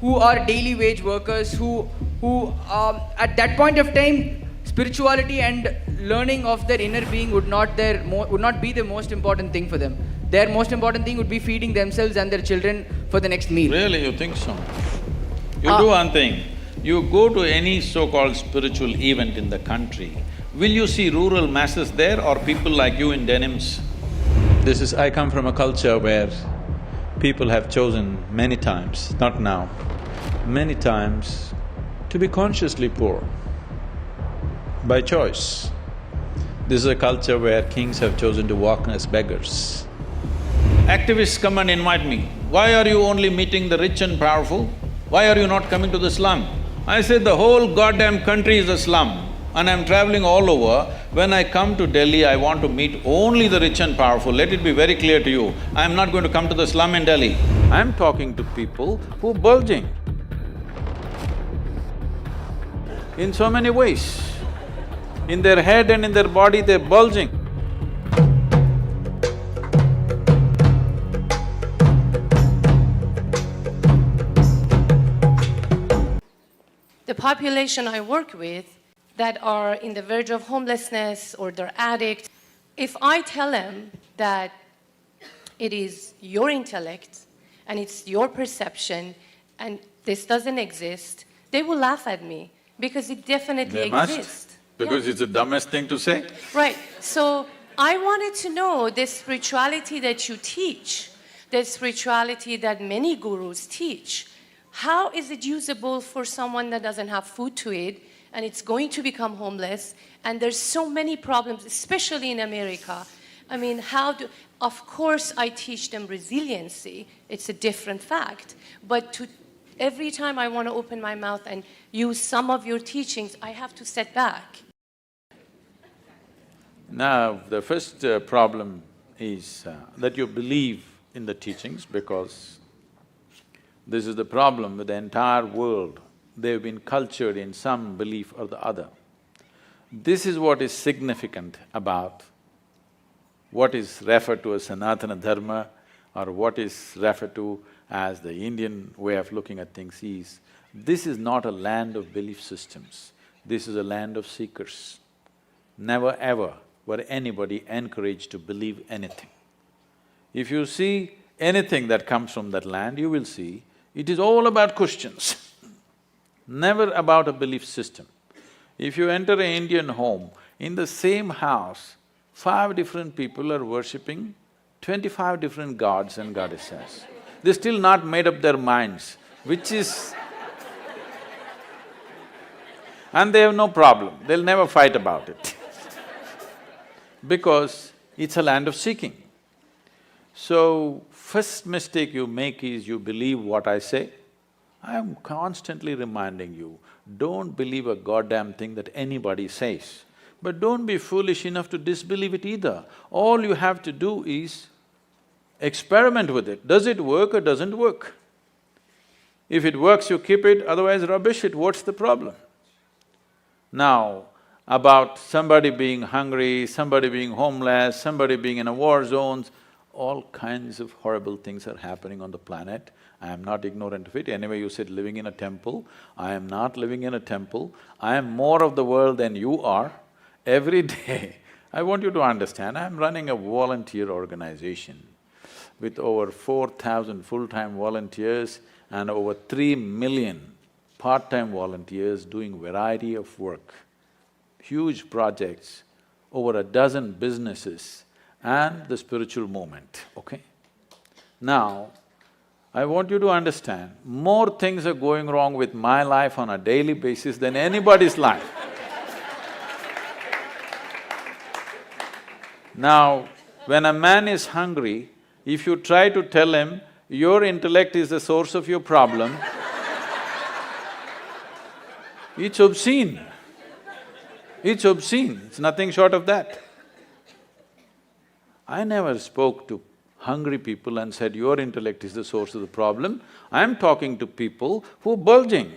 who are daily wage workers, who at that point of time, spirituality and learning of their inner being would not be the most important thing for them. Their most important thing would be feeding themselves and their children for the next meal. Really, you think so? You do one thing, you go to any so-called spiritual event in the country, will you see rural masses there or people like you in denims? I come from a culture where people have chosen many times, not now, many times to be consciously poor by choice. This is a culture where kings have chosen to walk as beggars. Activists come and invite me, why are you only meeting the rich and powerful? Why are you not coming to the slum? I said, the whole goddamn country is a slum and I'm traveling all over. When I come to Delhi, I want to meet only the rich and powerful. Let it be very clear to you, I'm not going to come to the slum in Delhi. I'm talking to people who are bulging in so many ways. In their head and in their body, they're bulging. The population I work with that are in the verge of homelessness or they're addicts, if I tell them that it is your intellect and it's your perception and this doesn't exist, they will laugh at me because it definitely exists. Because it's the dumbest thing to say. Right. So I wanted to know the spirituality that you teach, the spirituality that many gurus teach. How is it usable for someone that doesn't have food to eat and it's going to become homeless and there's so many problems, especially in America. I mean, of course I teach them resiliency, it's a different fact, but every time I want to open my mouth and use some of your teachings, I have to step back. Now, the first problem is that you believe in the teachings because this is the problem with the entire world. They've been cultured in some belief or the other. This is what is significant about what is referred to as Sanatana Dharma or what is referred to as the Indian way of looking at things is, this is not a land of belief systems, this is a land of seekers. Never ever were anybody encouraged to believe anything. If you see anything that comes from that land, you will see it is all about questions, never about a belief system. If you enter an Indian home, in the same house, 5 different people are worshipping 25 different gods and goddesses. They're still not made up their minds, which is… and they have no problem, they'll never fight about it because it's a land of seeking. So, first mistake you make is you believe what I say. I am constantly reminding you, don't believe a goddamn thing that anybody says. But don't be foolish enough to disbelieve it either. All you have to do is experiment with it. Does it work or doesn't work? If it works, you keep it, otherwise rubbish it, what's the problem? Now, about somebody being hungry, somebody being homeless, somebody being in a war zones, all kinds of horrible things are happening on the planet. I am not ignorant of it. Anyway, you said living in a temple. I am not living in a temple. I am more of the world than you are. Every day, I want you to understand, I am running a volunteer organization with over 4,000 full-time volunteers and over 3 million part-time volunteers doing variety of work, huge projects, over a dozen businesses and the spiritual movement, okay? Now, I want you to understand, more things are going wrong with my life on a daily basis than anybody's life. Now, when a man is hungry, if you try to tell him, your intellect is the source of your problem, it's obscene. It's obscene, it's nothing short of that. I never spoke to hungry people and said, your intellect is the source of the problem. I'm talking to people who are bulging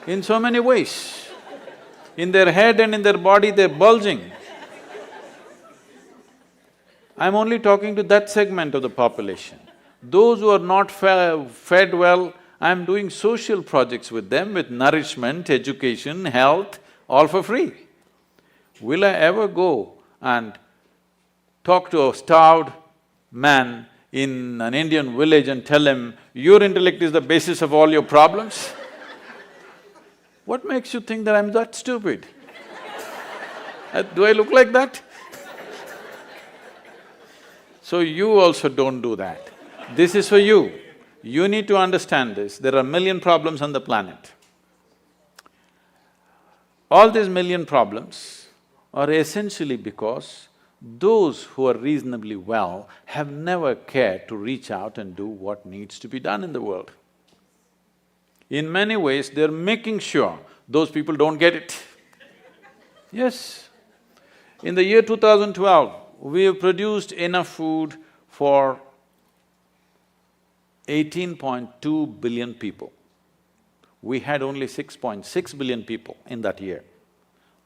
in so many ways. In their head and in their body, they're bulging. I'm only talking to that segment of the population. Those who are not fed well, I'm doing social projects with them with nourishment, education, health, all for free. Will I ever go and talk to a starved man in an Indian village and tell him, your intellect is the basis of all your problems? What makes you think that I'm that stupid? Do I look like that? So you also don't do that. This is for you. You need to understand this. There are a million problems on the planet. All these million problems are essentially because those who are reasonably well have never cared to reach out and do what needs to be done in the world. In many ways, they're making sure those people don't get it. Yes. In the year 2012, we have produced enough food for 18.2 billion people. We had only 6.6 billion people in that year.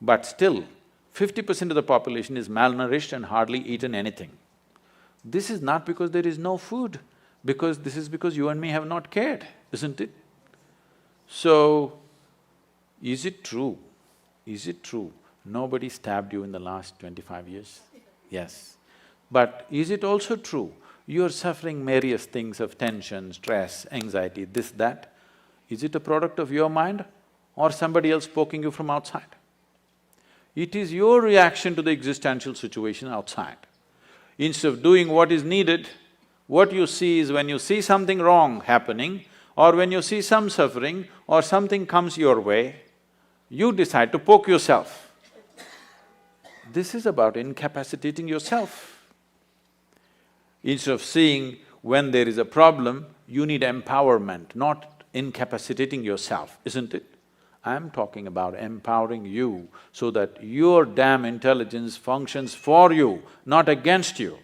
But still, 50% of the population is malnourished and hardly eaten anything. This is not because there is no food, this is because you and me have not cared, isn't it? So, is it true? Is it true nobody stabbed you in the last 25 years? Yes. But is it also true you're suffering various things of tension, stress, anxiety, this, that? Is it a product of your mind or somebody else poking you from outside? It is your reaction to the existential situation outside. Instead of doing what is needed, what you see is when you see something wrong happening or when you see some suffering or something comes your way, you decide to poke yourself. This is about incapacitating yourself. Instead of seeing when there is a problem, you need empowerment, not incapacitating yourself, isn't it? I'm talking about empowering you so that your damn intelligence functions for you, not against you.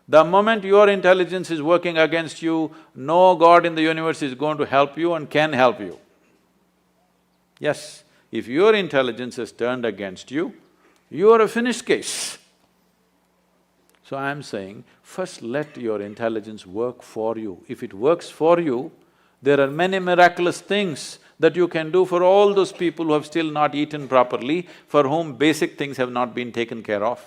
The moment your intelligence is working against you, no God in the universe is going to help you and can help you. Yes, if your intelligence is turned against you, you are a finished case. So I'm saying, first let your intelligence work for you. If it works for you, there are many miraculous things that you can do for all those people who have still not eaten properly, for whom basic things have not been taken care of.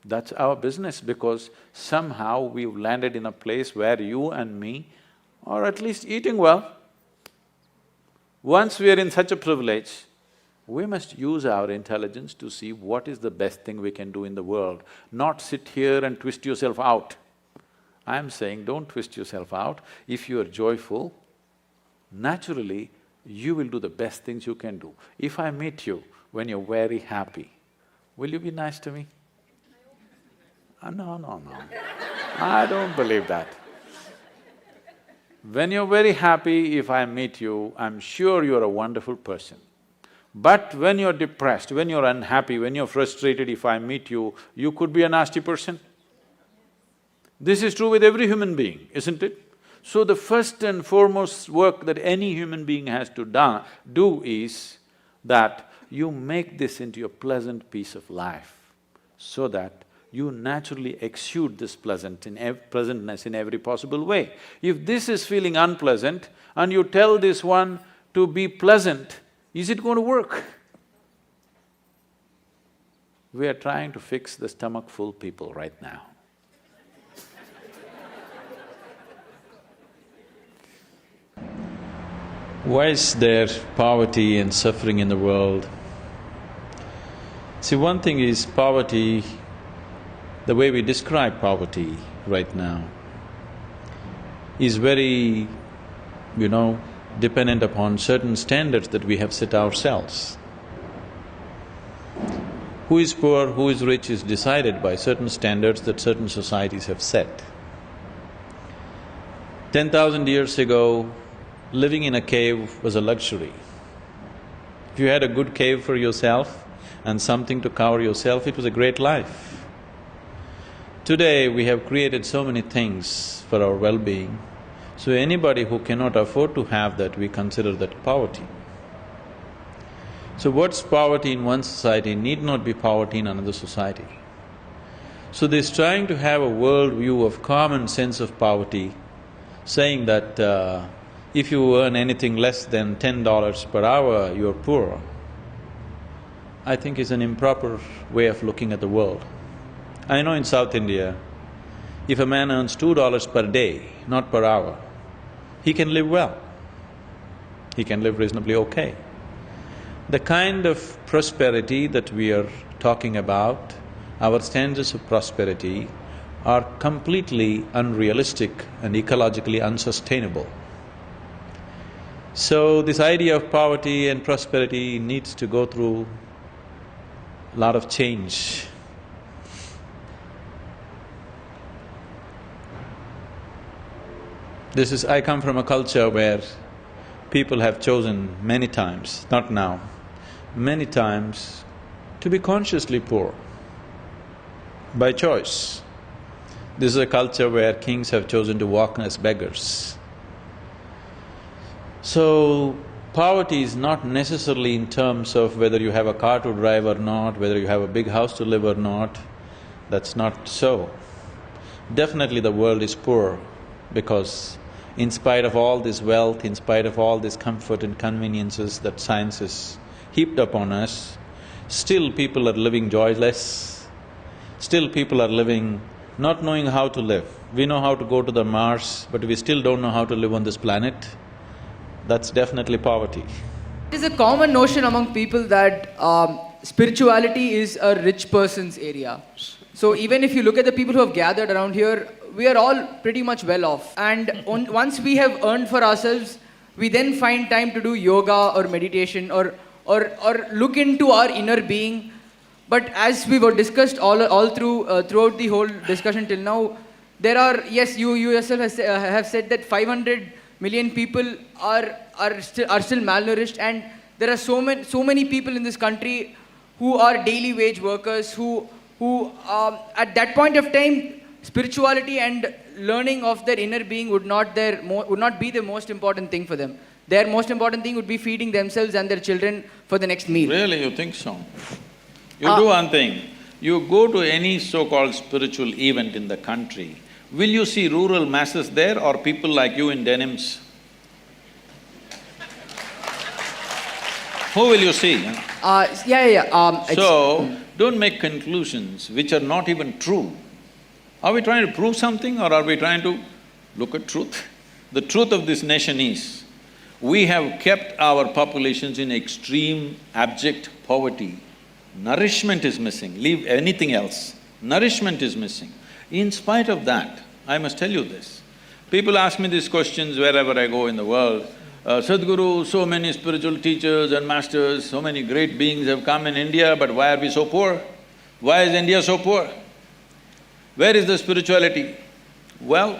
That's our business because somehow we've landed in a place where you and me are at least eating well. Once we are in such a privilege, we must use our intelligence to see what is the best thing we can do in the world, not sit here and twist yourself out. I'm saying don't twist yourself out. If you are joyful, naturally you will do the best things you can do. If I meet you when you're very happy, will you be nice to me? No. I don't believe that. When you're very happy, if I meet you, I'm sure you're a wonderful person. But when you're depressed, when you're unhappy, when you're frustrated, if I meet you, you could be a nasty person. This is true with every human being, isn't it? So the first and foremost work that any human being has to do is that you make this into a pleasant piece of life so that you naturally exude this pleasantness in every possible way. If this is feeling unpleasant and you tell this one to be pleasant, is it going to work? We are trying to fix the stomach-full people right now. Why is there poverty and suffering in the world? See, one thing is poverty, the way we describe poverty right now is very, dependent upon certain standards that we have set ourselves. Who is poor, who is rich is decided by certain standards that certain societies have set. 10,000 years ago, living in a cave was a luxury. If you had a good cave for yourself and something to cover yourself, it was a great life. Today, we have created so many things for our well-being, so anybody who cannot afford to have that, we consider that poverty. So what's poverty in one society need not be poverty in another society. So this trying to have a world view of common sense of poverty, saying that if you earn anything less than $10 per hour, you're poor, I think is an improper way of looking at the world. I know in South India, if a man earns $2 per day, not per hour, he can live well. He can live reasonably okay. The kind of prosperity that we are talking about, our standards of prosperity are completely unrealistic and ecologically unsustainable. So this idea of poverty and prosperity needs to go through a lot of change. I come from a culture where people have chosen many times, not now, many times to be consciously poor by choice. This is a culture where kings have chosen to walk as beggars. So, poverty is not necessarily in terms of whether you have a car to drive or not, whether you have a big house to live or not. That's not so. Definitely the world is poor because in spite of all this wealth, in spite of all this comfort and conveniences that science has heaped upon us, still people are living joyless, still people are living not knowing how to live. We know how to go to the Mars, but we still don't know how to live on this planet. That's definitely poverty. It is a common notion among people that spirituality is a rich person's area. So even if you look at the people who have gathered around here, we are all pretty much well off. And once we have earned for ourselves, we then find time to do yoga or meditation or look into our inner being. But as we were discussed all throughout the whole discussion till now, there are, yes, you yourself have said that 500 million people are still malnourished, and there are so many people in this country who are daily wage workers who at that point of time, spirituality and learning of their inner being would not be the most important thing for them. Their most important thing would be feeding themselves and their children for the next meal. Really, you think so? You do one thing, you go to any so-called spiritual event in the country, will you see rural masses there or people like you in denims? Who will you see? So, don't make conclusions which are not even true. Are we trying to prove something or are we trying to look at truth? The truth of this nation is, we have kept our populations in extreme abject poverty. Nourishment is missing, leave anything else. Nourishment is missing. In spite of that, I must tell you this, people ask me these questions wherever I go in the world. Sadhguru, so many spiritual teachers and masters, so many great beings have come in India, but why are we so poor? Why is India so poor? Where is the spirituality? Well,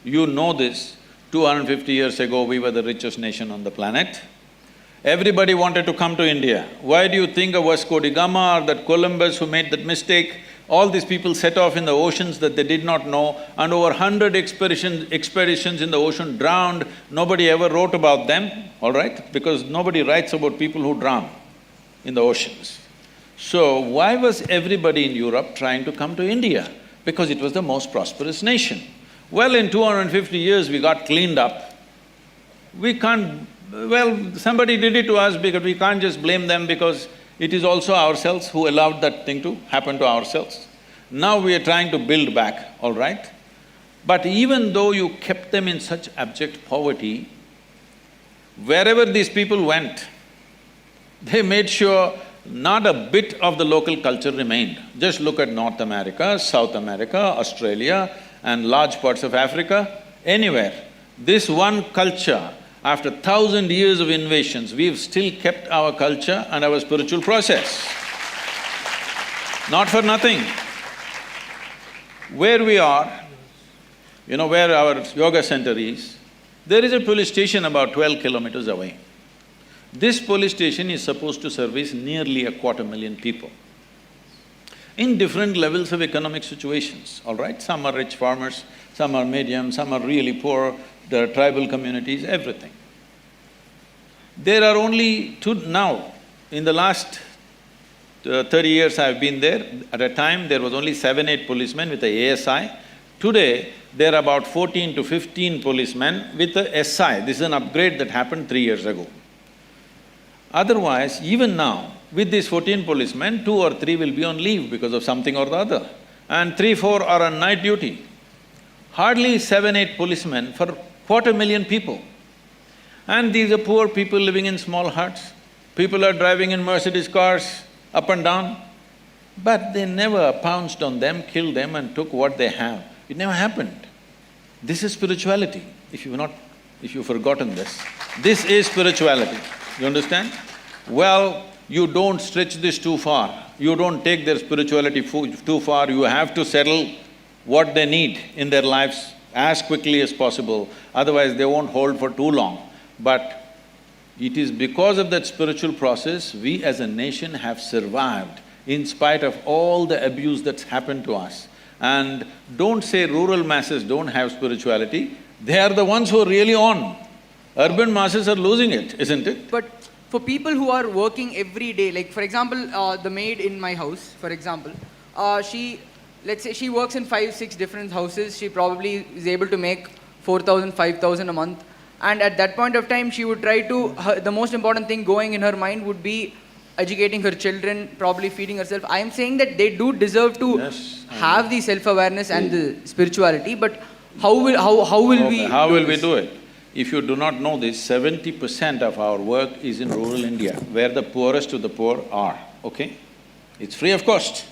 you know this, 250 years ago we were the richest nation on the planet. Everybody wanted to come to India. Why do you think of Vasco da Gama or that Columbus who made that mistake? All these people set off in the oceans that they did not know, and over 100 expeditions in the ocean drowned. Nobody ever wrote about them, all right? Because nobody writes about people who drown in the oceans. So why was everybody in Europe trying to come to India? Because it was the most prosperous nation. Well, in 250 years we got cleaned up. We can't… well, somebody did it to us because we can't just blame them because it is also ourselves who allowed that thing to happen to ourselves. Now we are trying to build back, all right? But even though you kept them in such abject poverty, wherever these people went, they made sure not a bit of the local culture remained. Just look at North America, South America, Australia and large parts of Africa, anywhere. This one culture, after 1,000 years of invasions, we've still kept our culture and our spiritual process. Not for nothing. Where we are, you know where our yoga center is, there is a police station about 12 kilometers away. This police station is supposed to service nearly 250,000 people in different levels of economic situations, all right? Some are rich farmers, some are medium, some are really poor, the tribal communities, everything. There are only now, in the last 30 years I've been there. At a time, there was only 7-8 policemen with a ASI. Today, there are about 14 to 15 policemen with a SI. This is an upgrade that happened 3 years ago. Otherwise, even now, with these 14 policemen, 2 or 3 will be on leave because of something or the other, and 3-4 are on night duty. Hardly 7-8 policemen for 250,000 people. And these are poor people living in small huts. People are driving in Mercedes cars up and down, but they never pounced on them, killed them and took what they have. It never happened. This is spirituality, if you've forgotten this. This is spirituality, you understand? Well, you don't stretch this too far. You don't take their spirituality too far. You have to settle what they need in their lives as quickly as possible, otherwise they won't hold for too long. But it is because of that spiritual process, we as a nation have survived in spite of all the abuse that's happened to us. And don't say rural masses don't have spirituality, they are the ones who are really on. Urban masses are losing it, isn't it? But for people who are working every day, like for example, the maid in my house, for example, let's say she works in 5-6 different houses, she probably is able to make 4,000, 5,000 a month. And at that point of time, she would try to… the most important thing going in her mind would be educating her children, probably feeding herself. I am saying that they do deserve to have the self-awareness and the spirituality, but how will we… How will we do it? If you do not know this, 70% of our work is in rural India, where the poorest of the poor are, okay? It's free of cost.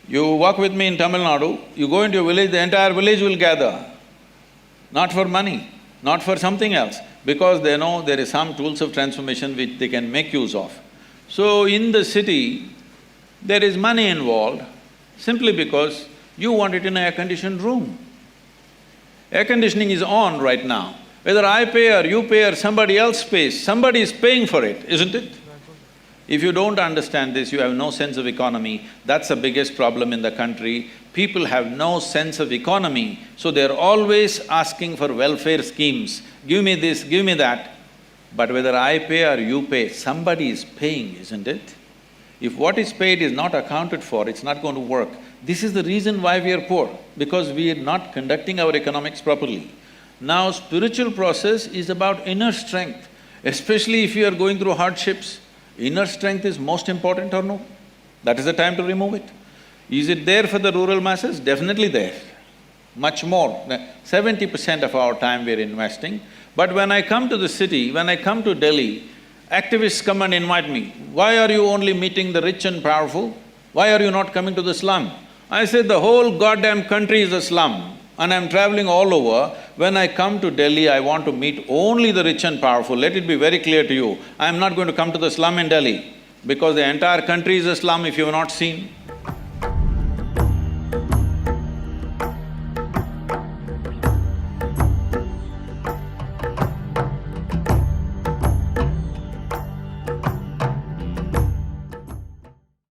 You walk with me in Tamil Nadu, you go into a village, the entire village will gather. Not for money, not for something else, because they know there is some tools of transformation which they can make use of. So in the city, there is money involved simply because you want it in an air-conditioned room. Air conditioning is on right now. Whether I pay or you pay or somebody else pays, somebody is paying for it, isn't it? If you don't understand this, you have no sense of economy. That's the biggest problem in the country. People have no sense of economy, so they're always asking for welfare schemes. Give me this, give me that. But whether I pay or you pay, somebody is paying, isn't it? If what is paid is not accounted for, it's not going to work. This is the reason why we are poor, because we are not conducting our economics properly. Now, spiritual process is about inner strength, especially if you are going through hardships. Inner strength is most important or no? That is the time to remove it. Is it there for the rural masses? Definitely there, much more. 70% of our time we are investing. But when I come to the city, when I come to Delhi, activists come and invite me. Why are you only meeting the rich and powerful? Why are you not coming to the slum? I said, the whole goddamn country is a slum and I'm traveling all over. When I come to Delhi, I want to meet only the rich and powerful. Let it be very clear to you, I'm not going to come to the slum in Delhi because the entire country is a slum if you have not seen.